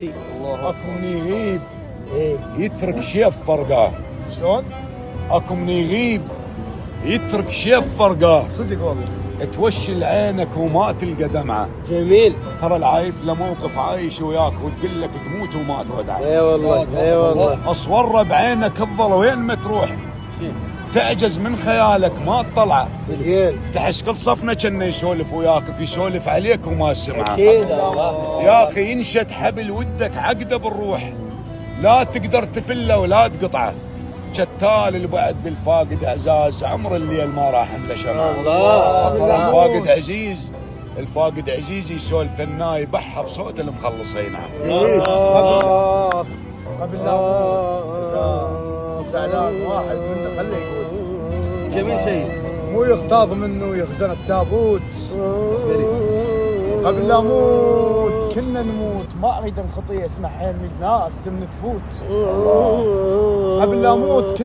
اكو من يغيب ايه يترك شيف فرقاه. شلون؟ اكو من يغيب يترك شيف فرقاه. صدق والله. توشل عينك وما تلقى دمعه. جميل. ترى العايف له موقف عايش وياك وتقول لك تموت وما تودعه. اي والله اي والله. اصوره بعينك افضل وين ما تروح. تعجز من خيالك ما تطلعه. زين. تحس كل صفنا كنا يسولف وياك يسولف عليك وما سمعه. اكيد. يا اخي ينشد حبل ودك عقده بالروح، لا تقدر تفله ولا تقطعه. شتال البعد بالفاقد اعزاز، عمر الليل ما راح الا شمعه. الله. الفاقد عزيز، الفاقد عزيز يسولف الناي بحر صوت المخلصين. جميل. قبل لا اموت زعلان واحد منا خليه يقول. جميل سيد. مو يغتاظ منه يخزن التابوت. قبل لا اموت كنا نموت، ما اريد الخطيه اسمع حين ناس تم تفوت. قبل لا اموت